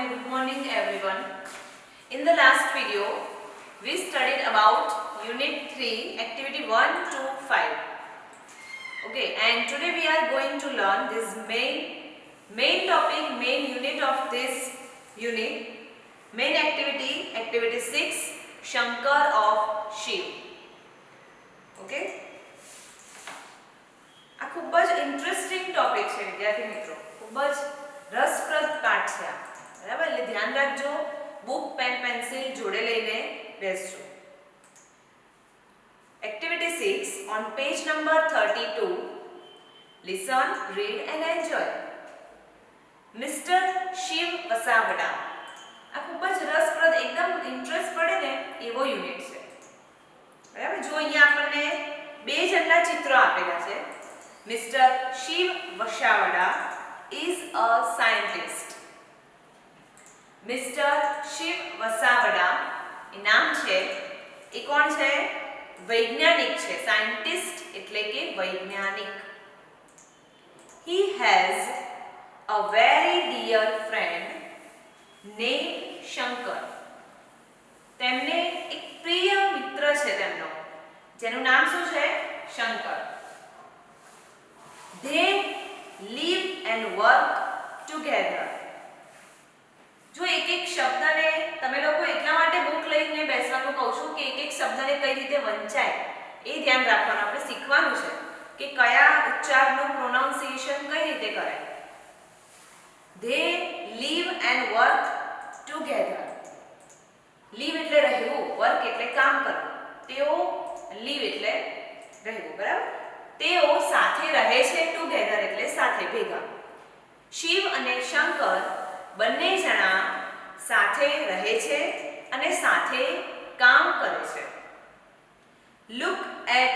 and good morning everyone. In the last video, we studied about Unit 3, Activity 1 to 5. Okay, and today we are going to learn this main topic, main unit of this unit, main activity, Activity 6, Shankar of Shiv. Okay. આ ખૂબ જ interesting topic છે વિદ્યાર્થી મિત્રો, ખૂબ જ રસપ્રદ પાઠ છે આ, બરાબર? એટલે ધ્યાન રાખજો, બુક પેન પેન્સિલ જોડે લઈને બેસજો. Activity 6 on page number 32. Listen, read and enjoy. Mr. Shiv Vasavada. આ ખૂબ જ રસપ્રદ, એકદમ ઇન્ટરેસ્ટ પડે ને એવો યુનિટ છે, બરાબર? જો અહીંયા આપણને બે જેટલા ચિત્રો આપેલા છે. Mr. Shiv Vasavada is a scientist. Mr. Shiv Vasavada એ નામ છે, એ કોણ છે? વૈજ્ઞાનિક છે. સાયન્ટિસ્ટ એટલે કે વૈજ્ઞાનિક. He has a very dear friend named Shankar. તેમને એક પ્રિય મિત્ર છે તેમનો, જેનું નામ શું છે? Shankar. They live and work together. જો એક એક શબ્દને તમે લોકો એટલા માટે બુક લઈને બેસવાનું કહું છું કે એક એક શબ્દને કઈ રીતે વંચાય એ ધ્યાન રાખવાનું. આપણે શીખવાનું છે કે કયા ઉચ્ચારનું પ્રોનાઉન્સિએશન કઈ રીતે કરાય. They live and work together. live એટલે રહેવું, work એટલે કામ કરવું. તેઓ live એટલે રહેવું, બરાબર? તેઓ સાથે રહે છે, ટુગેધર એટલે સાથે, ભેગા. શિવ અને શંકર બંને જણા સાથે રહે છે અને સાથે કામ કરે છે. Look at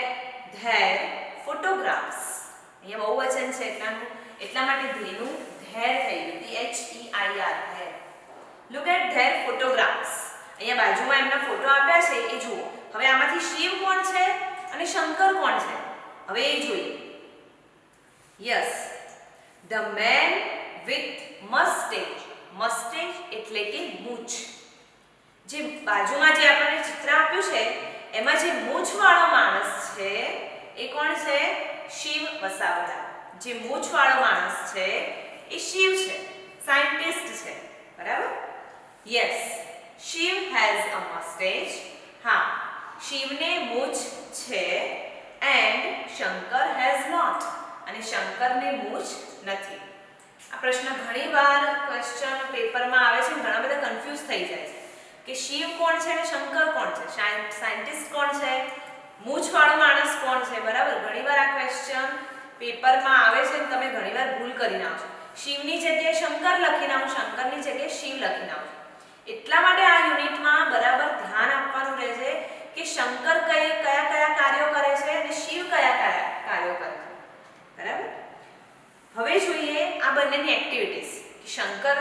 their photographs. અહીંયા બહુવચન છે એટલા માટે ધેનું ધેર થઈ ગયું, THEIR, there. Look at their photographs. અહીંયા બાજુમાં એમના ફોટો આપ્યા છે એ જુઓ. હવે આમાંથી શિવ કોણ છે અને શંકર કોણ છે હવે એ જોઈએ. Yes, the man with mustache. mustache એટલે કે મૂછ. જે બાજુમાં જે આપણને ચિત્ર આપ્યું છે એમાં જે મૂછવાળો માણસ છે એ કોણ છે? શિવ વસાવડા. જે મૂછવાળો માણસ છે એ શિવ છે, સાયન્ટિસ્ટ છે, બરાબર? Yes, Shiv has a mustache. હા, શિવને મૂછ છે. and Shankar has not. અને શંકરને મૂછ નથી. આ પ્રશ્ન ઘણીવાર ક્વેશ્ચન પેપરમાં આવે છે, ઘણા બધા કન્ફ્યુઝ થઈ જાય છે કે શિવ કોણ છે અને શંકર કોણ છે, સાયન્ટિસ્ટ કોણ છે, મૂછવાળો માણસ કોણ છે, બરાબર? ઘણીવાર આ ક્વેશ્ચન પેપરમાં આવે છે અને તમે ઘણીવાર ભૂલ કરી નાખો છો. શિવની જગ્યાએ શંકર લખી નાખો, શંકરની જગ્યાએ શિવ લખી નાખો. એટલા માટે આ યુનિટમાં બરાબર ધ્યાન આપવાનું રહેશે કે શંકર કયા કાર્યો કરે છે અને શિવ કયા કાર્યો કરે છે, બરાબર? હવે જોઈએ આ બંનેની એક્ટિવિટીઝ. શંકર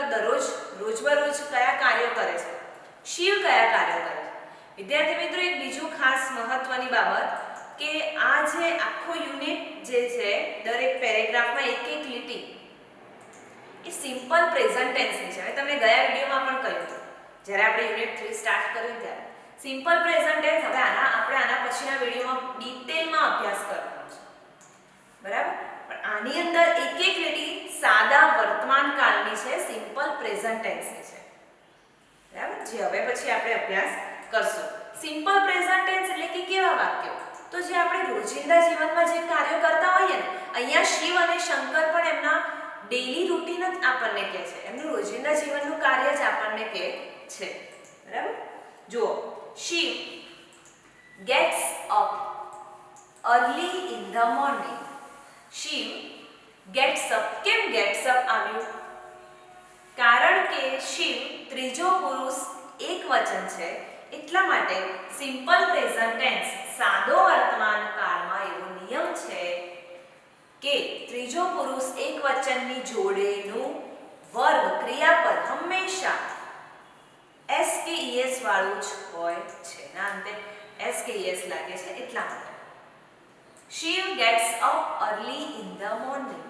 રોજબરોજ કયા કાર્યો કરે છે, શિવ કયા કાર્યો કરે છે. વિદ્યાર્થી મિત્રો, એક બીજું ખાસ મહત્વની બાબત કે આ જે આખો યુનિટ જે છે, દરેક પેરેગ્રાફમાં એક એક લીટી એ સિમ્પલ પ્રેઝન્ટ ટેન્સની છે. હવે તમને ગયા વિડીયોમાં પણ કહ્યું હતું, જ્યારે આપણે યુનિટ 3 સ્ટાર્ટ કર્યું ત્યારે સિમ્પલ પ્રેઝન્ટ ટેન્સ. હવે આપણે આના પછીના વિડીયોમાં ડિટેલમાં અભ્યાસ કરવાનો છે, બરાબર? પણ આની અંદર એક એક લીટી સાદા વર્તમાન કાળની છે, સિમ્પલ પ્રેઝન્ટ ટેન્સની છે, બરાબર? જે હવે પછી આપણે અભ્યાસ કરશું. સિમ્પલ પ્રેઝન્ટ ટેન્સ એટલે કે કેવા વાક્યો? તો જે આપણે રોજિંદા જીવનમાં જે કાર્યો કરતા હોઈએ ને, અહીંયા શિવ અને શંકર પણ એમના ડેઈલી રૂટીન જ આપણને કહે છે, એમનું રોજિંદા જીવનનું કાર્ય જ આપણને કહે છે, બરાબર? જુઓ, Shiv gets up early in the morning. Shiv gets up. કેમ gets up આવ્યું? કારણ કે શિવ ત્રીજો પુરુષ એકવચન છે, એટલા માટે સિમ્પલ પ્રેઝન્ટ ટેન્સ સાદો વર્તમાન કાળમાં એવો નિયમ છે કે ત્રીજો પુરુષ એકવચનની જોડેનું વર્બ ક્રિયાપદ હંમેશા s કે es વાળું જ હોય છે. ના અંતે s કે es લાગે છે એટલા માટે. Shiv gets up early in the morning.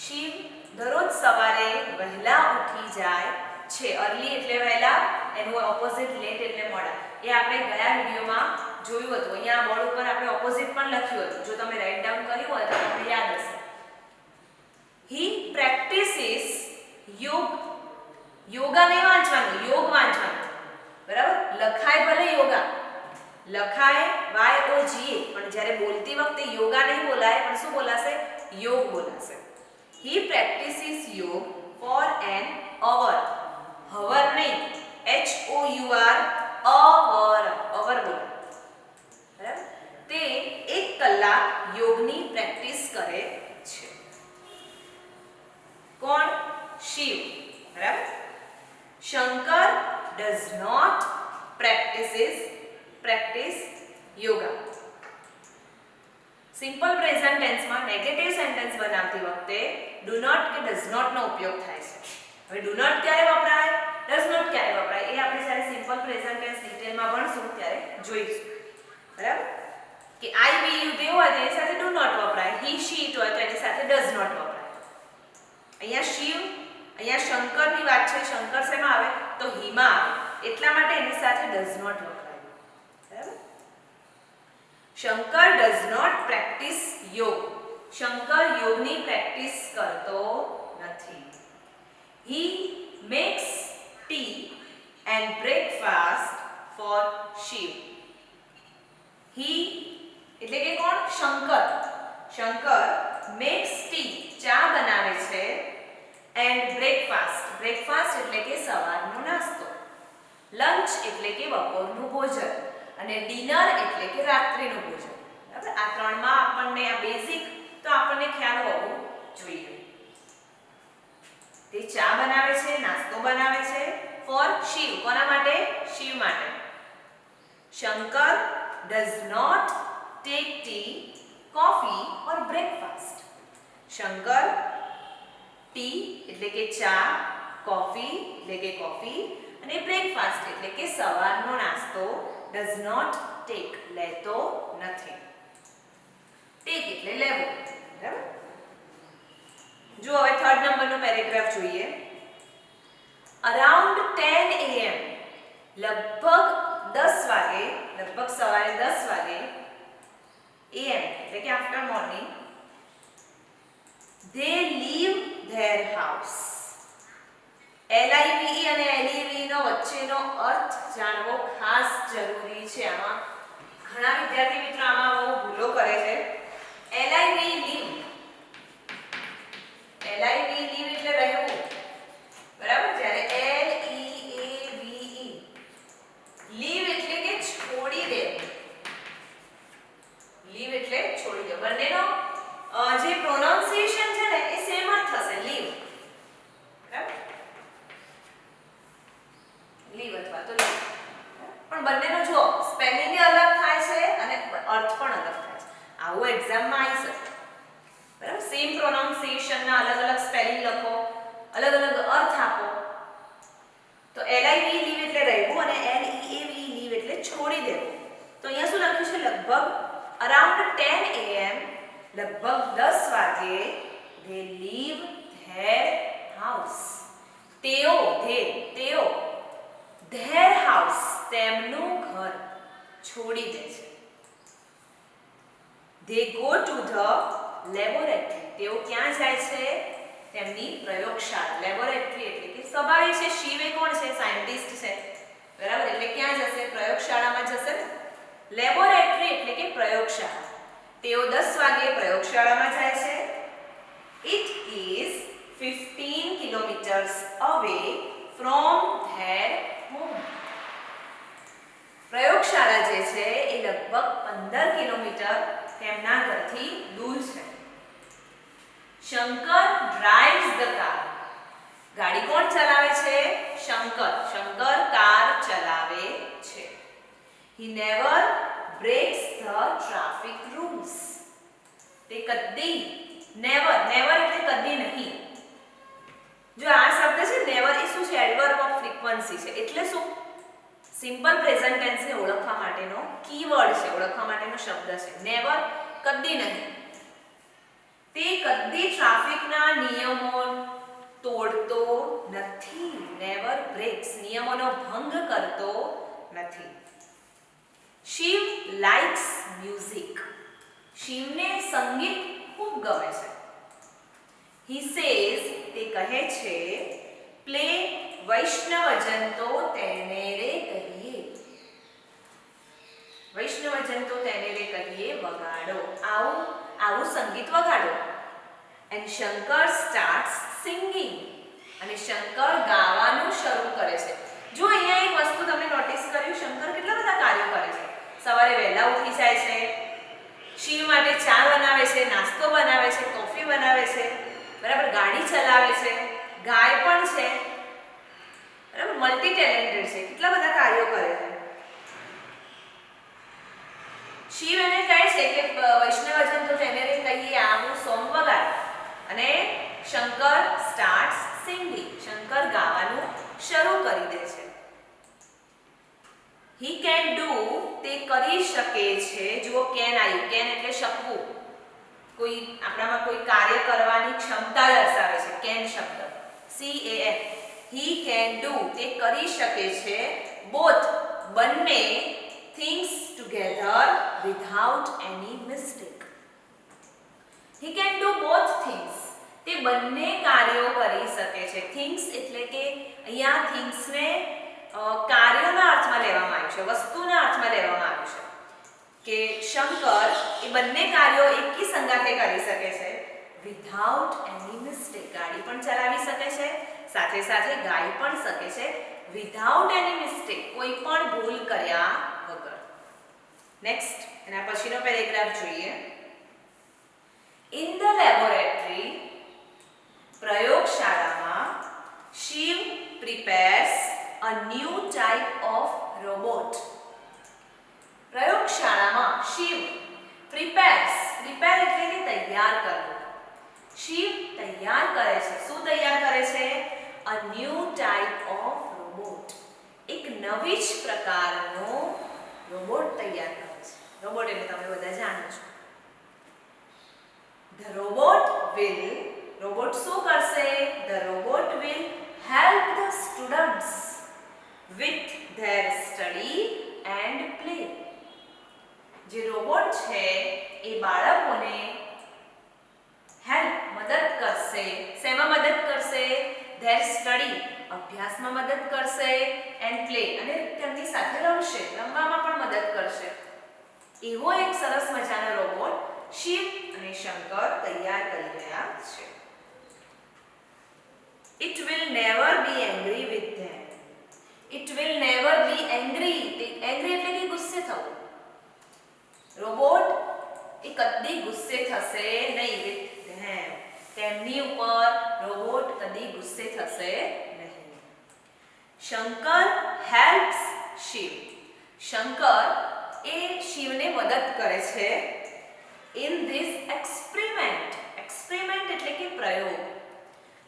Shiv દરરોજ સવારે વહેલા ઉઠી જાય છે. અર્લી એટલે વહેલા, એનું ઓપોઝિટ લેટ એટલે મોડા. એ આપણે ગયા વિડિયોમાં જોયું હતું. અહીંયા બોર્ડ ઉપર આપણે ઓપોઝિટ પણ લખ્યું હતું. જો તમે રાઇટ ડાઉન કર્યું હોય તો તમને યાદ હશે. He practices યોગા નહીં વાંચવાનું, યોગ વાંચવાનું. બરાબર? લખાય ભલે યોગા, લખાય YOGA, પણ જ્યારે બોલતી વખતે યોગા નહીં બોલાય, પણ શું બોલાશે? યોગ બોલાશે. He practices યોગ for an hour. hour નહીં, HOUR, hour બોલો. બરાબર? તે 1 કલાક યોગની પ્રેક્ટિસ કરે છે. કોણ? શિવ. બરાબર? Shankar does not practice yoga. Simple present ટેન્સમાં નેગેટિવ સેન્ટેન્સ બનાવતી વખતે do not કે does not નો ઉપયોગ થાય છે. હવે do not ક્યારે વપરાય, does not ક્યારે વપરાય, એ આપણે જ્યારે સિમ્પલ પ્રેઝન્ટ ટેન્સ ડિટેલમાં ભણશું ત્યારે જોઈશું. બરાબર? કે I we you તે હોય તો એની સાથે do not વપરાય, he she it હોય તો એની સાથે does not વપરાય. અહીંયા શિવ, અહીંયા શંકરની વાત છે. શંકર શેમાં આવે? તો હિમાં આવે. એટલા માટે એની સાથે does not વપરાય. બરાબર? શંકર does not practice યોગ. શંકર યોગની પ્રેક્ટિસ કરતો નથી. He makes tea and breakfast for Shiv. He એટલે કે કોણ? શંકર. શંકર makes tea ચા બનાવે છે and breakfast એટલે કે સવારનો નાસ્તો, lunch એટલે કે બપોરનું ભોજન અને ડિનર એટલે કે રાત્રિનું ભોજન. બરાબર? આ ત્રણમાં આપણને આ બેઝિક તો આપણને ખ્યાલ હોવો જોઈએ. તે ચા બનાવે છે, નાસ્તો બનાવે છે ફોર શિવ. કોના માટે? શિવ માટે. Shankar does not take tea, coffee or breakfast. Shankar T એટલે કે ચા, કોફી એટલે કે કોફી અને બ્રેકફાસ્ટ એટલે કે સવારનો નાસ્તો does not take લેતો નથી. ટેક એટલે લેવું. બરાબર? જો હવે થર્ડ નંબરનો પેરેગ્રાફ જોઈએ. અરાઉન્ડ 10 AM લગભગ 10 વાગે, લગભગ સવારે 10 વાગે, AM એટલે કે after morning, they leave their house. LIVE અને LEVE નો વચ્ચેનો અર્થ જાણવો ખાસ જરૂરી છે. આમાં ઘણા વિદ્યાર્થી મિત્રો આમાં બહુ ભૂલો કરે છે. LIVE લીવ, એટલે રહેવું. બરાબર? જ્યારે LEAVE લીવ એટલે કે છોડી દેવું. લીવ એટલે છોડી દેવું. બંનેનો જે પ્રોનાઉન્સિએશન છે ને એ સેમ જ થશે, લીવ. બરાબર? લીવ અથવા તો લીવ. પણ બંનેનો જો સ્પેલિંગ અલગ થાય છે અને અર્થ પણ અલગ થાય છે. આવું એક્ઝામમાં આવી શકે. બરાબર? સેમ પ્રોનાઉન્સિએશન ના અલગ અલગ સ્પેલિંગ લખો, અલગ અલગ અર્થ આપો. તો LIVE લીવ એટલે રહેવું અને LEAVE લીવ એટલે છોડી દેવું. તો અહીંયા શું લખ્યું છે? લગભગ અરાઉન્ડ 10 AM લગભગ 10 વાગે they leave their house. તેઓ their house તેમનું ઘર છોડી દે છે. they go to the laboratory. તેઓ ક્યાં જાય છે? તેમની પ્રયોગશાળા. લેબોરેટરી એટલે કે સ્વાભાવિક છે, શિવ એ કોણ છે? સાયન્ટિસ્ટ છે. બરાબર? એટલે ક્યાં જશે? પ્રયોગશાળામાં જશે. લેબોરેટરી એટલે કે પ્રયોગશાળા. તેઓ 10 વાગે પ્રયોગશાળામાં જાય છે. It is 15 kilometers away from their home. પ્રયોગશાળા જે છે એ લગભગ 15 કિલોમીટર તેમના ઘરથી દૂર છે. Shankar drives the car. ગાડી કોણ ચલાવે છે? શંકર. શંકર કાર ચલાવે છે. He never breaks the traffic rules. તે કદી never એટલે કદી નહીં. જો આ શબ્દ છે never એ શું છે? એડવર્બ ઓફ ફ્રીક્વન્સી છે. એટલે શું? સિમ્પલ પ્રેઝન્ટ ટેન્સ ને ઓળખવા માટેનો કીવર્ડ છે, ઓળખવા માટેનો શબ્દ છે. never કદી નહીં. તે કદી ટ્રાફિકના નિયમો તોડતો નથી. never breaks. નિયમોનો ભંગ કરતો નથી. Shiv likes music. શિવને સંગીત ખૂબ ગમે છે. He says, તે કહે છે, play વૈષ્ણવજન તો તેને રે કહીએ. વૈષ્ણવજન તો તેને રે કહીએ વગાડો. આવું સંગીત વગાડો. And Shankar starts singing. અને શંકર ગાવાનું શરૂ કરે છે. જો અહીંયા એક વસ્તુ તમે નોટિસ કર્યું, શંકર કેટલા બધા કાર્યો કરે છે. સવારે વહેલા ઉઠી જાય છે, શિવ માટે ચા બનાવે છે, નાસ્તો બનાવે છે, કોફી બનાવે છે, બરાબર, ગાડી ચલાવે છે, ગાય પણ છે, બરાબર, મલ્ટી ટેલેન્ટેડ છે, કેટલા બધા કાર્યો કરે છે. શિવ એને કહે છે કે વૈષ્ણવજન તો તેને રે કહીએ, આવું સોંગ વગાડ. અને શંકર સ્ટાર્ટ્સ સિંગિંગ. શંકર ગાવાનું શરૂ કરી દે છે. He can do, તે કરી શકે છે. જુઓ કેન આવ્યું. કેન એટલે શકવું, કોઈ આપણામાં કોઈ કાર્ય કરવાની ક્ષમતા દર્શાવે છે. કેન શબ્દ CAN. He can do, તે કરી શકે છે. both, બંને, things together without any mistake. He can do both things. તે બંને કાર્યો કરી શકે છે. things એટલે કે અહીંયા things ને કાર્યોના અર્થમાં લેવામાં આવ્યું છે, વસ્તુના અર્થમાં લેવામાં આવ્યું છે કે શંકર એ બંને કાર્યો એકી સંગાથે કરી શકે છે વિધાઉટ એની મિસ્ટેક. ગાડી પણ ચલાવી શકે છે, સાથે સાથે ગાઈ પણ શકે છે વિધાઉટ એની મિસ્ટેક, કોઈ પણ ભૂલ કર્યા વગર. નેક્સ્ટ, એના પછીનો પેરેગ્રાફ જોઈએ. ઇન ધ લેબોરેટરી, પ્રયોગશાળામાં, Shiv prepares a new type of robot. પ્રયોગશાળામાં શિવ પ્રિપેર્સ, પ્રિપેર એટલે કે તૈયાર કરવું. શિવ તૈયાર કરે છે. શું તૈયાર કરે છે? a new type of robot. એક નવી જ પ્રકારનો રોબોટ તૈયાર કરે છે. રોબોટ એટલે તમે બધા જાણો છો. the robot will, રોબોટ શું કરશે? the robot will help the students with their study and play. જે રોબોટ છે એ બાળકોને હેલ્પ, મદદ કરશે. શેમાં મદદ કરશે? their study, અભ્યાસમાં મદદ કરશે, and play, અને તેમની સાથે રમશે, રમવામાં પણ મદદ કરશે. એવો એક સરસ મજાનો રોબોટ શિવ અને શંકર તૈયાર કરી રહ્યા છે. It will never be angry with them. It will never be angry. Angry એટલે કે ગુસ્સે થવું. રોબોટ એ કદી ગુસ્સે થશે નહીં with them. તેમની ઉપર રોબોટ કદી ગુસ્સે થશે નહીં. શંકર helps શિવ. શંકર એ શિવને મદદ કરે છે in this experiment. experiment એટલે કે પ્રયોગ.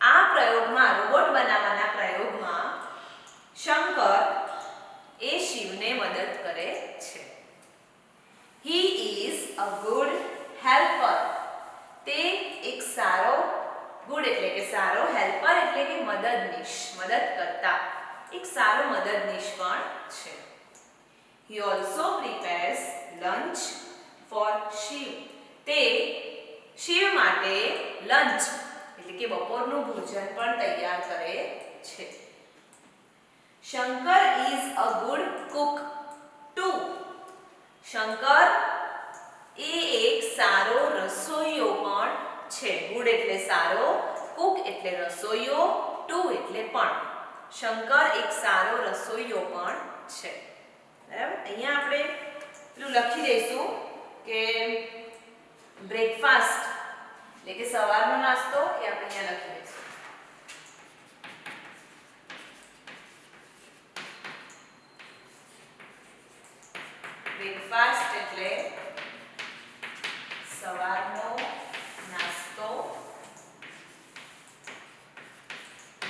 આ પ્રયોગમાં, રોબોટ બનાવવાના પ્રયોગમાં શંકર એ શિવને મદદ કરે છે. He is a good helper. તે એક સારો, ગુડ એટલે કે સારો, હેલ્પર એટલે કે મદદનીશ, મદદ કરતા, એક સારો મદદનીશ પણ છે. He also prepares lunch for Shiv. તે શિવ માટે લંચ એટલે કે બપોરનું ભોજન પણ તૈયાર કરે છે. Shankar is a good cook too. Shankar એ એક સારો રસોઈયો પણ છે. ગુડ એટલે સારો, કુક એટલે રસોઈયો, ટુ એટલે પણ. શંકર એક સારો રસોઈયો પણ છે. બરાબર, અહીંયા આપણે પેલું લખી દઈશું કે બ્રેકફાસ્ટ એટલે કે સવારનો નાસ્તો એ આપણે અહીંયા લખી દઈશું. બ્રેકફાસ્ટ એટલે સવારનો નાસ્તો.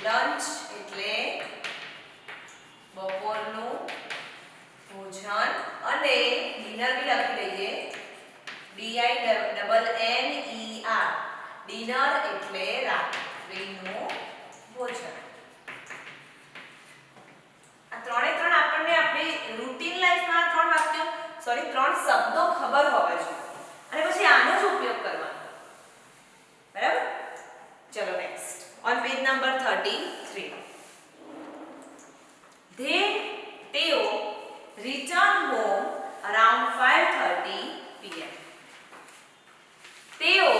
લંચ એટલે બપોરનું ભોજન, અને ડિનર બી લખી દઈએ DINNER. ડિનર એટલે રાત્રિનું ભોજન. સોરી 3 શબ્દો ખબર હોવા જોઈએ અને પછી આનો જ ઉપયોગ કરવાનો. બરાબર? ચલો નેક્સ્ટ ઓન પેજ નંબર 33. તેઓ રિટર્ન હોમ અરાઉન્ડ 5:30 pm. તેઓ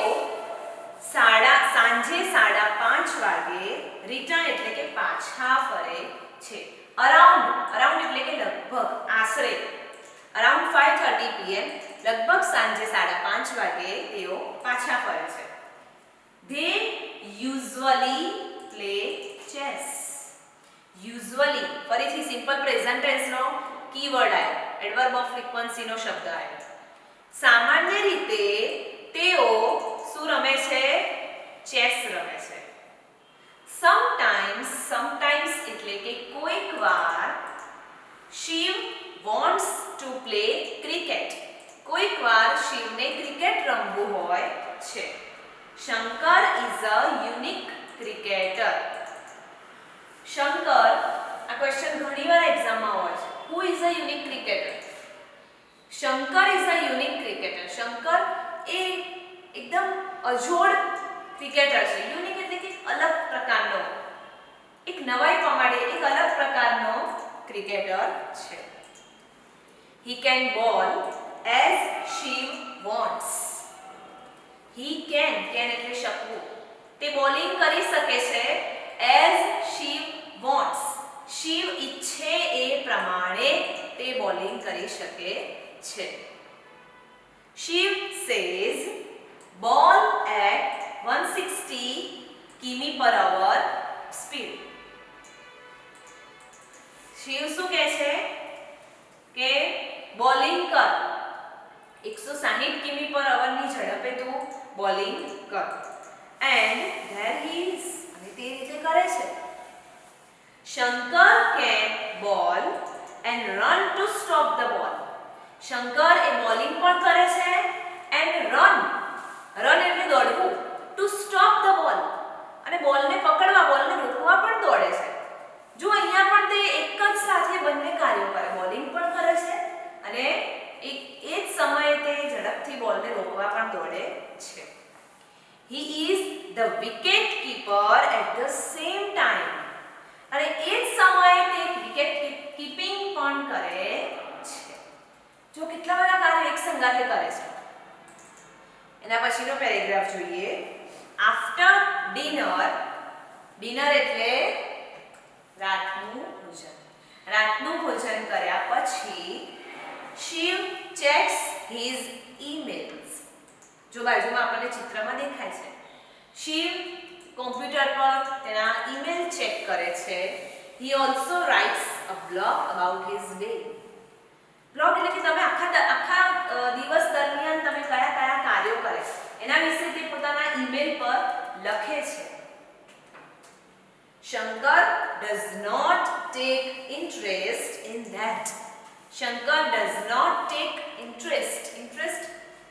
સાંજે 5:30 વાગે રિટર્ન એટલે કે પાછા ફરે છે. અરાઉન્ડ એટલે કે લગભગ, આશરે. અરાઉન્ડ 5:30 pm લગભગ સાંજે 5:30 વાગે તેઓ પાછા ફરે છે. They usually play chess. Usually ફરીથી સિમ્પલ પ્રેઝન્ટ ટેન્સ નો કીવર્ડ આવ્યો, એડવર્બ ઓફ ફ્રીક્વન્સી નો શબ્દ આવ્યો. સામાન્ય રીતે તેઓ શું રમે છે? ચેસ રમે છે. સમટાઇમ્સ એટલે કે કોઈક વાર. Shiv wants to play cricket. કોઈક વાર શિવને ક્રિકેટ રમવું હોય છે. Shankar is a unique cricketer. Shankar, આ ક્વેશ્ચન ઘણીવાર એક્ઝામમાં હોય છે. Who is a unique cricketer? Shankar is a unique cricketer. Shankar એ એકદમ અજોડ ક્રિકેટર છે. યુનિક એટલે કે અલગ પ્રકારનો, એક નવાઈ પ્રમાણે એક અલગ પ્રકારનો ક્રિકેટર છે. He can bowl as Shiv wants. He can એટલે શકવું. તે બોલિંગ કરી શકે છે as Shiv wants. શિવ ઈચ્છે એ પ્રમાણે તે બોલિંગ કરી શકે છે. Shiv says ball at 160 km/h speed. Shiv શું કહે છે કે બોલિંગ કર, 160 km/h ની ઝડપે તું બોલિંગ કર. એન્ડ ધેર હી ઇઝ, અને તે રીતે કરે છે. શંકર કેન બોલ and run to stop the ball. Shankar A bowling પણ કરે છે એન્ડ રન એટલે દોડવું, ટુ સ્ટોપ ધ બોલ અને બોલને પકડવા, બોલને રોકવા પણ દોડે છે. જો અહીંયા પણ તે એક જ સાથે બંને કાર્યો કરે, બોલિંગ પણ કરે છે અને એ જ સમયે તે ઝડપથી બોલને રોકવા પણ દોડે છે. He is the wicket keeper at the same time. અને એ જ સમયે તે વિકેટ કીપિંગ પણ કરે છે. જો કેટલા બધા કાર્યો એક સંગાથે કરે છે. એના પછીનો પેરેગ્રાફ જોઈએ. આફ્ટર ડિનર એટલે રાતનું ભોજન. રાતનું ભોજન કર્યા પછી શિવ ચેક્સ હિઝ ઈમેલ્સ. જો બાજુમાં આપણને ચિત્રમાં દેખાય છે. શિવ કોમ્પ્યુટર પર તેના ઈમેલ ચેક કરે છે. He also writes a blog about his day. Blog એટલે કે તમે આખા દિવસ દરમિયાન તમે કયા કયા કાર્યો કરે એના વિશે તે પોતાના ઈમેલ પર લખે છે. Shankar does not take interest in that. Shankar does not take interest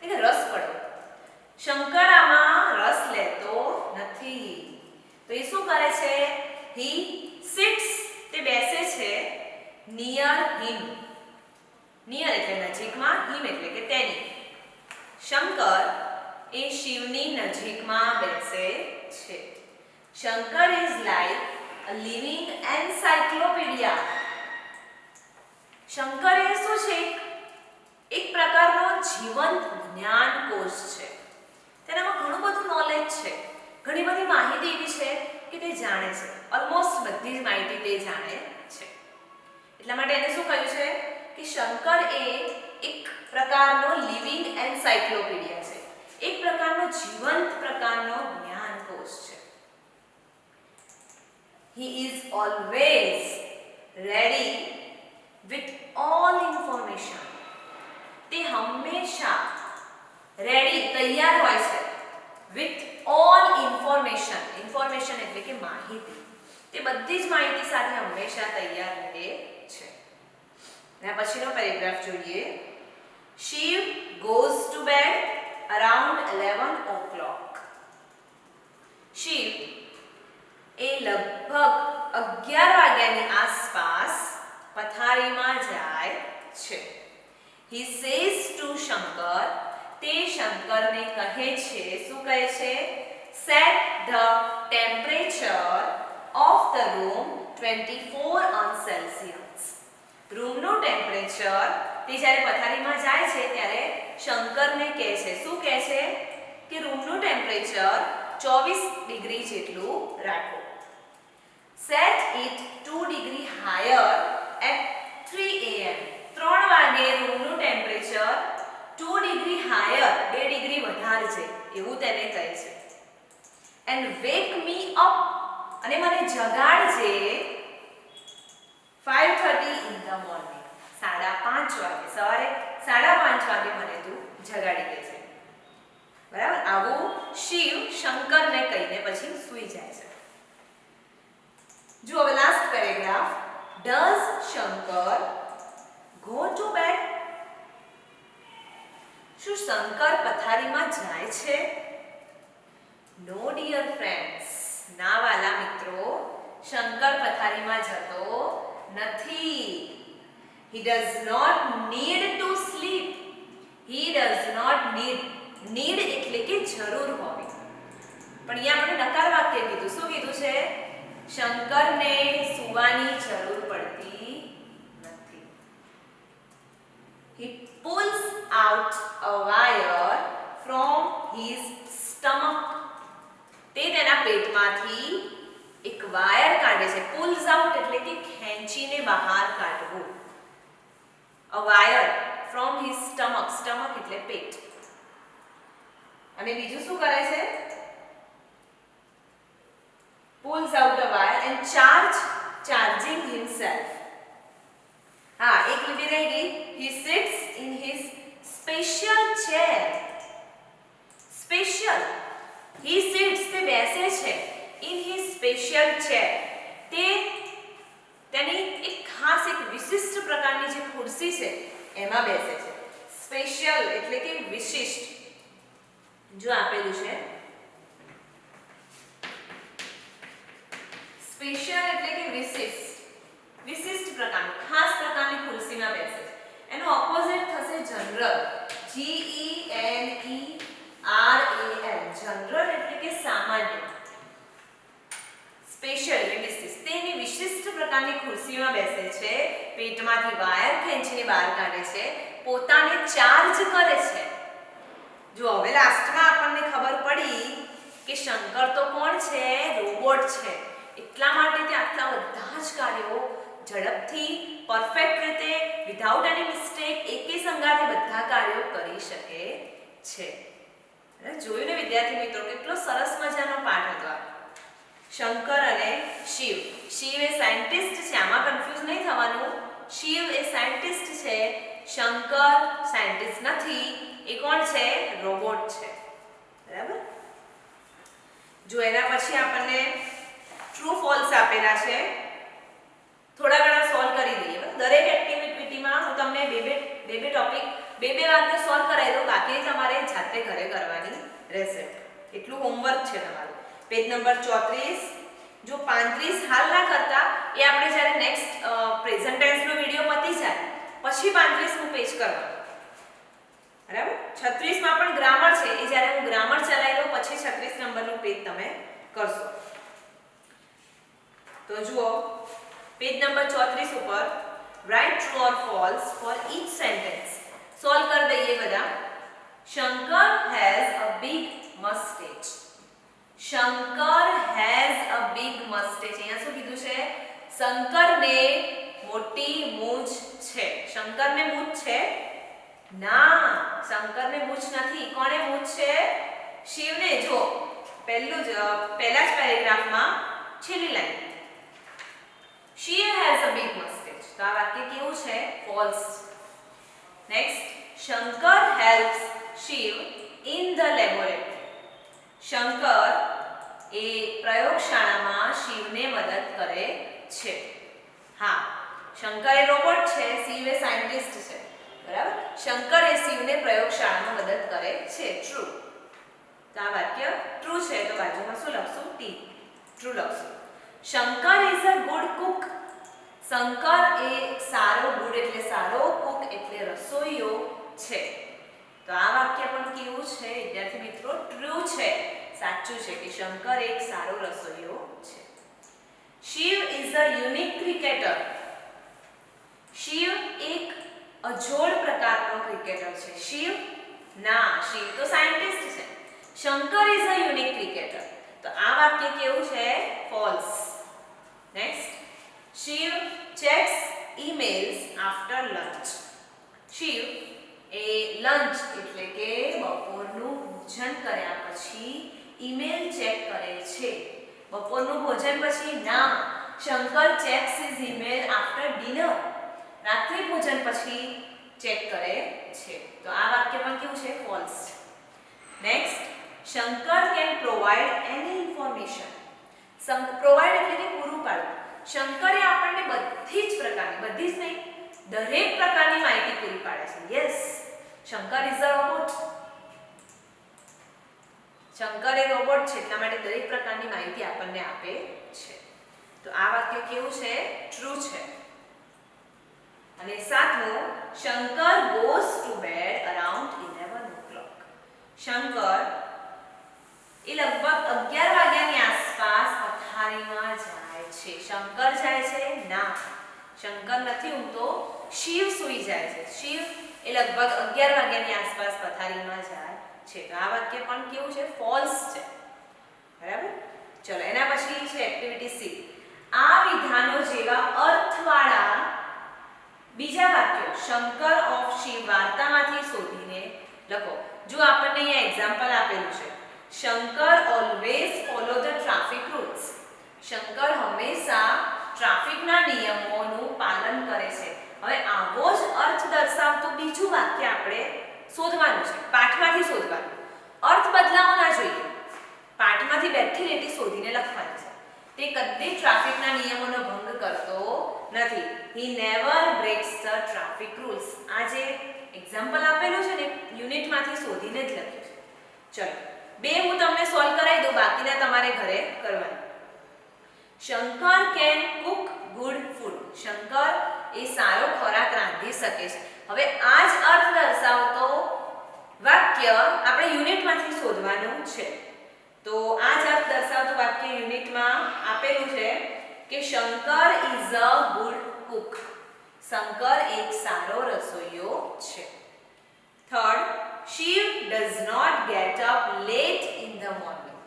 એટલે રસ પડવો. શંકર આમાં રસ લેતો નથી. તો એ શું કરે છે? he sits તે બેસે છે near him. near એટલે નજીકમાં, him એટલે કે તેની. શંકર એ શિવની નજીકમાં બેસે છે. Shankar is like a living encyclopedia. Shankar એ શું છે? એક પ્રકારનો જીવંત જ્ઞાનકોશ છે. તેનામાં ઘણું બધું નોલેજ છે, ઘણી બધી માહિતી એવી છે કે તે જાણે છે. ઓલમોસ્ટ બધી જ માહિતી તે જાણે છે. એટલા માટે એને શું કહ્યું છે કે શંકર એ એક પ્રકારનો લિવિંગ એન્સાઇક્લોપીડિયા છે, એક પ્રકારનો જીવંત પ્રકારનો જ્ઞાનકોશ છે. He is always ready with all information. તે હંમેશા રેડી તૈયાર હોય છે with all information. ઇન્ફોર્મેશન એટલે કે માહિતી. તે બધી જ માહિતી સાથે હંમેશા તૈયાર રહે છે. એના પછીનો પેરેગ્રાફ જોઈએ. Shiv goes to bed around 11 o'clock. Shiv એ લગભગ 11 વાગ્યાની આસપાસ પથારીમાં જાય છે. he says to Shankar, તે શંકરને કહે છે, શું કહે છે? set the temperature of the room 24 on Celsius. રૂમનું temperature તે જ્યારે પથારીમાં જાય છે ત્યારે શંકરને કહે છે, શું કહે છે? કે રૂમનું ટેમ્પરેચર 24 ડિગ્રી જેટલું રાખો. set it 2 degree higher at 3 am. 3 વાગે રૂમનું ટેમ્પરેચર 2 degree higher 2 ડિગ્રી વધારજે એવું તેને કહે છે. and wake me up અને મને જગાડજે 5:30 in the morning. 5:30 વાગે સવારે 5:30 વાગે મને તું જગાડી દેજે. બરાબર? આવું શિવ શંકરને કહીને પછી સૂઈ જાય છે. જો હવે last paragraph. does Shankar go to bed? શું શંકર પથારીમાં જાય છે? નો ડિયર ફ્રેન્ડ્સ, ના વાલા મિત્રો, શંકર પથારીમાં જતો નથી. he does not need to sleep. he does not need એટલે કે જરૂર હોવી. પણ અહીંયા આપણે નકાર વાક્ય કીધું. શું કીધું છે? શંકરને સૂવાની જરૂર પડતી નથી. he pulls out a wire from his stomach. તે તેના પેટમાંથી એક વાયર કાઢે છે. પુલ્સ આઉટ એટલે કે ખેંચીને બહાર કાઢવું. a wire from his stomach. stomach એટલે પેટ. અને બીજું શું કરે છે? pulls out a wire and charging himself. હા, એક લીટી રહી ગઈ. he sits in his special chair. special he sits તે બેસે છે in his special chair. તેની એક ખાસ એક વિશિષ્ટ પ્રકારની જે ખુરશી છે એમાં બેસે છે. સ્પેશિયલ એટલે કે વિશિષ્ટ. જો આપેલું છે સ્પેશિયલ એટલે કે વિશિષ્ટ પ્રકારનું, ખાસ પ્રકારની ખુરશીમાં બેસે છે. એનું ઓપોઝિટ થશે જનરલ. GENERAL. જનરલ એટલે કે સામાન્ય. સ્પેશિયલ એટલે વિશિષ્ટ. તેની વિશિષ્ટ પ્રકારની ખુરશીમાં બેસે છે. પેટમાંથી વાયર ખેંચીને બહાર કાઢે છે. પોતાને ચાર્જ કરે છે. જો હવે લાસ્ટમાં આપણને ખબર પડી કે શંકર તો કોણ છે? રોબોટ છે. એટલા માટે તે આટલા બધા જ કાર્યો ઝડપથી, પરફેક્ટ રીતે, વિધાઉટ એની મિસ્ટેક, એકે સંગાથે બધા કાર્યો કરી શકે છે. જોયું ને વિદ્યાર્થી મિત્રો, કેટલો સરસ મજાનો પાઠ હતો આ. શંકર અને શિવ. શિવ એ સાયન્ટિસ્ટ છે, આમાં કન્ફ્યુઝ નહીં થવાનું. શિવ એ સાયન્ટિસ્ટ છે, શંકર સાયન્ટિસ્ટ નથી. એ કોણ છે? રોબોટ છે. બરાબર? જો એના પછી આપણને ટ્રુ ફોલ્સ આપેલા છે. થોડા ઘણા સોલ્વ કરી દઈએ. દરેક એક્ટિવિટીમાં હું તમને બે ટોપિક બે વાક્ય સોલ્વ કરાવી દઉં. બાકી તમારે જાતે ઘરે કરવાની રહેશે. એટલું હોમવર્ક છે તમારું. Page number 34. જો 35 હાલ ના કરતા, એ આપણે જ્યારે નેક્સ્ટ પ્રેઝન્ટ ટેન્સનો વિડિયો પતી જાય પછી 35મું પેજ કરવાનું. બરાબર? 36 માં પણ ગ્રામર છે. એ જ્યારે હું ગ્રામર ચલાવી લઉં પછી 36 નંબરનું પેજ તમે કરશો. તો જુઓ પેજ નંબર 34 ઉપર write true or false for each sentence. Solve કરી દઈએ બધા. Shankar has a big moustache. Shankar has a big moustache. અહીંયા શું કીધું છે? શંકરને મોટી મૂછ છે. શંકરને મૂછ છે? ના, શંકરને મૂછ નથી. કોને મૂછ છે? શિવને. જો પહેલા જ પેરેગ્રાફમાં છેલ્લી line she has a big mustache. તો આ વાક્ય કેવું છે? False. Next, Shankar helps Shiv in the laboratory. Shankar એ પ્રયોગશાળામાં શિવને મદદ કરે છે. હા, શંકર એ રોબોટ છે, શિવ એ સાયન્ટિસ્ટ છે. બરાબર? શંકર એ શિવને પ્રયોગશાળામાં મદદ કરે છે. ટ્રુ. તો આ વાક્ય ટ્રુ છે. તો બાજુમાં શું લખશું? ટી. ટ્રુ લખશું. Shankar is a good cook. Shankar એ સારો, ગુડ એટલે સારો, કુક એટલે રસોઈયો છે. તો આ વાક્ય પણ કેવું છે વિદ્યાર્થી મિત્રો? ટ્રુ છે, સાચું છે કે શંકર એક સારો રસોઈયો છે. Shiv is a unique cricketer. Shiv એક અજોડ પ્રકારનો ક્રિકેટર છે. શિવ ના, શિવ તો સાયન્ટિસ્ટ છે. Shankar is a unique cricketer. તો આ વાક્ય કેવું છે? False. Next, Shiv checks emails after lunch. Shiv એ લંચ એટલે કે બપોરનું ભોજન કર્યા પછી ઈમેલ ચેક કરે છે. બપોરનું ભોજન પછી ના, Shankar checks his email after dinner. રાત્રિ ભોજન પછી ચેક કરે છે. તો આ વાક્ય પણ કેવું છે? False. Next, Shankar can provide any information. Provide એટલે કે પૂરું પાડવું. શંકરે આપણને બધી જ પ્રકારની, બધી જ નહીં, દરેક પ્રકારની માહિતી પૂરી પાડે છે. Yes, Shankar is a robot. Shankar A robot છે એટલા માટે દરેક પ્રકારની માહિતી આપણને આપે છે. તો આ વાક્ય કેવું છે? ટ્રુ છે. અને સાતમું, Shankar goes to bed around 11 o'clock. Shankar એ લગભગ 11 વાગ્યાની આસપાસ પથારીમાં જાય છે. શંકર જાય છે? ના, શંકર નથી ઊંઘતો, શિવ સૂઈ જાય છે. શિવ એ લગભગ 11 વાગ્યાની આસપાસ પથારીમાં જાય છે. તો આ વાક્ય પણ કેવું છે? ફોલ્સ છે. બરાબર? ચલો એના પછી છે એક્ટિવિટી સી. આ વિધાનો જેવા અર્થવાળા બીજા વાક્યો શંકર ઓફ શિવ વાર્તામાંથી શોધીને લખો. જો આપણને અહીંયા એક્ઝામ્પલ આપેલું છે, Shankar always follow the traffic rules. Shankar હંમેશા ટ્રાફિકના નિયમોનું પાલન કરે છે. હવે આવો જ અર્થ દર્શાવતું બીજું વાક્ય આપણે શોધવાનું છે, પાઠમાંથી શોધવાનું. અર્થ બદલાવો ના જોઈએ, પાઠમાંથી બેઠી રેટી શોધીને લખવાનું છે. તે કદી ટ્રાફિકના નિયમોનો ભંગ કરતો નથી. He never breaks the traffic rules. આ જે એક્ઝામ્પલ આપેલું છે ને, યુનિટમાંથી શોધીને જ લખ્યું છે. ચલો બે હું તમને સોલ્વ કરાવી દઉં, બાકીના તમારે ઘરે કરવાના. Shankar can cook good food. Shankar એ સારો ખોરાક રાંધી શકે છે. હવે આ જ અર્થ દર્શાવતો વાક્ય આપણે યુનિટમાંથી શોધવાનું છે. તો આ જ અર્થ દર્શાવતું વાક્ય યુનિટમાં આપેલું છે કે Shankar is a good cook. Shankar એક સારો રસોઈયો છે. Third, Shiv does not get up late in the morning.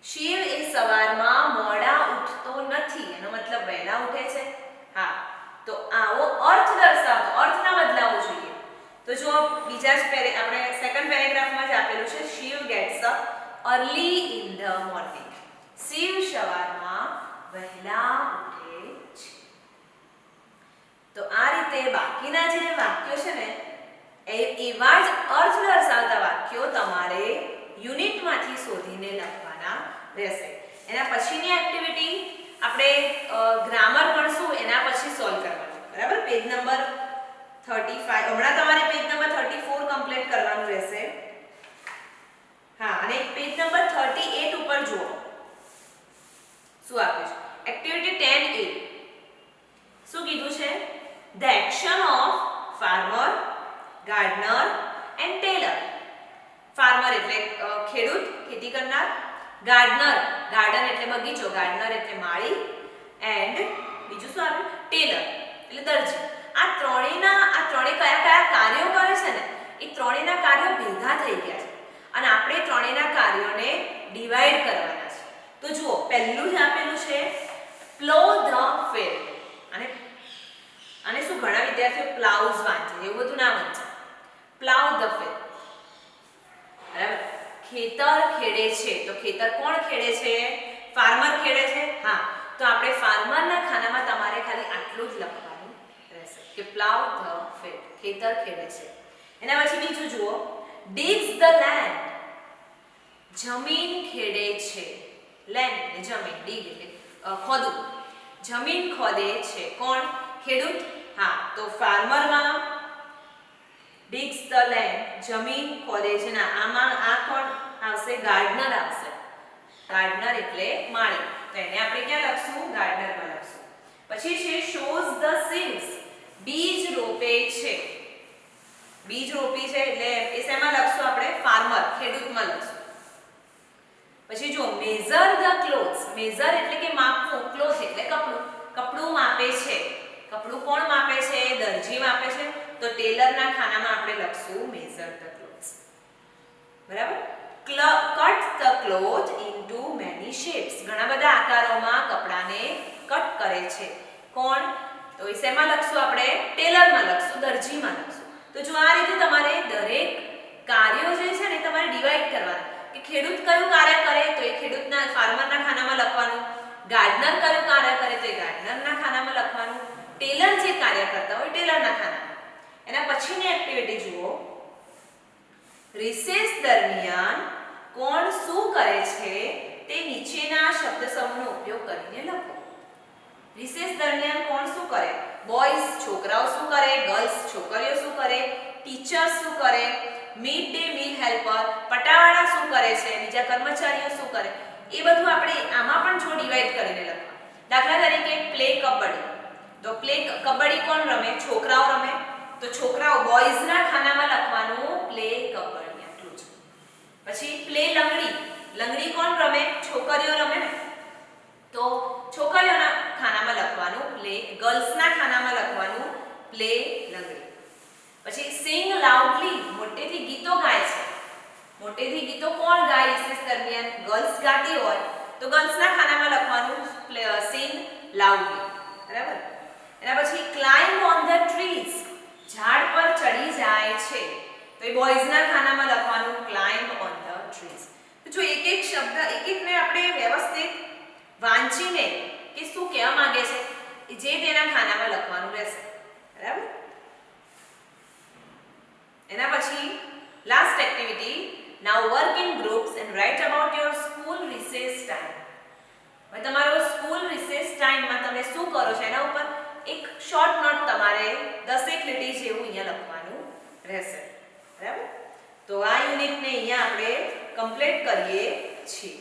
Shiv એ સવારમાં મોડા ઉઠતો નથી. એનો મતલબ વહેલા ઉઠે છે. હા, તો આવો અર્થ દર્શાવતો, અર્થ ના બદલાવો જોઈએ. તો જો બીજા જ આપણે સેકન્ડ પેરેગ્રાફમાં જ આપેલું છે, Shiv gets up early in the morning. Shiv સવારમાં વહેલા ઉઠે છે. તો આ રીતે બાકીના જે વાક્યો છે ને, એવા જ અર્થ દર્શાવતા વાક્યો તમારે યુનિટમાંથી શોધીને લખવાના રહેશે. એના પછીની એક્ટિવિટી આપણે ગ્રામર ભણશું, એના પછી સોલ્વ કરવાનું. બરાબર? પેજ નંબર 35, હમણાં તમારે પેજ નંબર 34 કમ્પ્લીટ કરવાનું રહેશે. હા, અને પેજ નંબર 38 ઉપર જુઓ શું આપ્યું છે. એક્ટિવિટી 10A શું કીધું છે? The action of farmer, gardener and tailor. Farmer એટલે ખેડૂત, ખેતી કરનાર. ગાર્ડનર, ગાર્ડન એટલે બગીચો, ગાર્ડનર એટલે માળી. એન્ડ બીજું શું આવ્યું? ટેલર એટલે દરજી. આ ત્રણેય કયા કયા કાર્યો કરે છે ને, એ ત્રણેયના કાર્યો ભેગા થઈ ગયા છે અને આપણે ત્રણેયના કાર્યોને ડિવાઈડ કરવાના છે. તો જુઓ, પહેલું જ આપેલું છે પ્લો ધ ફિલ્ડ. અને શું ઘણા વિદ્યાર્થીઓ પ્લાઉઝ વાંચે, એવું બધું ના વાંચે. Plough the field. બરાબર? ખેતર ખેડે છે. તો ખેતર કોણ ખેડે છે? ફાર્મર ખેડે છે. હા, તો આપણે ફાર્મરના ખાનામાં તમારે ખાલી આટલું જ લખવાનું રહેશે કે પ્લાઉ ધ ફિલ્ડ, ખેતર ખેડે છે. એના પછી બીજું જુઓ, digs the land. જમીન ખેડે છે. લેન્ડ એટલે જમીન, dig એટલે ખોદવું. જમીન ખોદે છે. કોણ? ખેડૂત. હા, તો ફાર્મરમાં digs the land, જમીન ખોદે છે. ના, આમાં આ કોણ આવશે? ગાર્ડનર આવશે. ગાર્ડનર એટલે માળી. તો એને આપણે ક્યાં લખશું? ગાર્ડનરમાં લખશું. પછી છે shows the sieves. બીજ રોપે છે. બીજ રોપી છે એટલે એ શેમાં લખશું આપણે? ફાર્મર, ખેડૂતમાં લખશું. પછી જો મેઝર ધ ક્લોથ્સ, મેઝર એટલે કે માપવું, ક્લોથ એટલે કપડું. કપડું માપે છે. કપડું કોણ માપે છે? દરજી માપે છે. તો ટેલરના ખાનામાં આપણે લખશું મેઝર ધ ક્લોથ્સ. બરાબર? Cut the cloth into many shapes, ઘણા બધા આકારોમાં કપડાને કટ કરે છે. કોણ? તો એ શેમાં લખશું આપણે? ટેલરમાં લખશું, દરજીમાં લખશું. તો જો આ રીતે તમારે દરેક કાર્યો જે છે ને તમારે ડિવાઈડ કરવાના કે ખેડૂત કયું કાર્ય કરે તો એ ખેડૂતના ફાર્મરના ખાનામાં લખવાનું, ગાર્ડનર કયું કાર્ય કરે તો એ ગાર્ડનરના ખાનામાં લખવાનું, ટેલર જે કાર્ય કરતા હોય ટેલરના ખાનામાં. એના પછીની એક્ટિવિટી જુઓ. રિસેસ દરમિયાન કોણ શું કરે છે તે નીચેના શબ્દ સમૂહનો ઉપયોગ કરીને લખો. રિસેસ દરમિયાન કોણ શું કરે? બોયઝ છોકરાઓ શું કરે? ગર્લ્સ છોકરીઓ શું કરે? ટીચર્સ શું કરે? મિડ ડે મીલ હેલ્પર પટાવાળા શું કરે છે? બીજા કર્મચારીઓ શું કરે? એ બધું આપણે આમાં પણ જો ડિવાઈડ કરીને લખવા. દાખલા તરીકે પ્લે કબડ્ડી, તો પ્લે કબડ્ડી કોણ રમે? છોકરાઓ રમે. તો છોકરાઓ બોયઝના ખાનામાં લખવાનું પ્લે કબડ્ડી, આટલું જ. પછી પ્લે લંગડી, લંગડી કોણ રમે? છોકરીઓ રમે ને, તો છોકરીઓના ખાનામાં લખવાનું પ્લે, ગર્લ્સના ખાનામાં લખવાનું પ્લે લંગડી. પછી સિંગ લાઉડલી, મોટેથી ગીતો ગાય છે. મોટેથી ગીતો કોણ ગાય રિસેસ દરમિયાન? ગર્લ્સ ગાતી હોય તો ગર્લ્સના ખાનામાં લખવાનું સિંગ લાઉડલી. બરાબર? એના પછી ક્લાઇમ્બ ઓન ધ ટ્રીઝ, ઝાડ પર ચડી જાય છે તો એ બોયઝના ખાનામાં લખવાનું ક્લાઇમ્બ ઓન ધ ટ્રીઝ. તો જો એક એક શબ્દ એક એકને આપણે વ્યવસ્થિત વાંચીને કે શું કહેવા માંગે છે જે તેના ખાનામાં લખવાનું રહેશે. બરાબર? એના પછી last activity, now work in groups and write about your school recess time. હવે તમારો સ્કૂલ રિસેસ ટાઈમમાં તમે શું કરો છો એના ઉપર એક શોર્ટ નોટ તમારે 10 લીટી જેવું અહીંયા લખવાનું રહેશે. બરાબર? તો આ યુનિટને અહીંયા આપણે કમ્પ્લીટ કરીએ છીએ.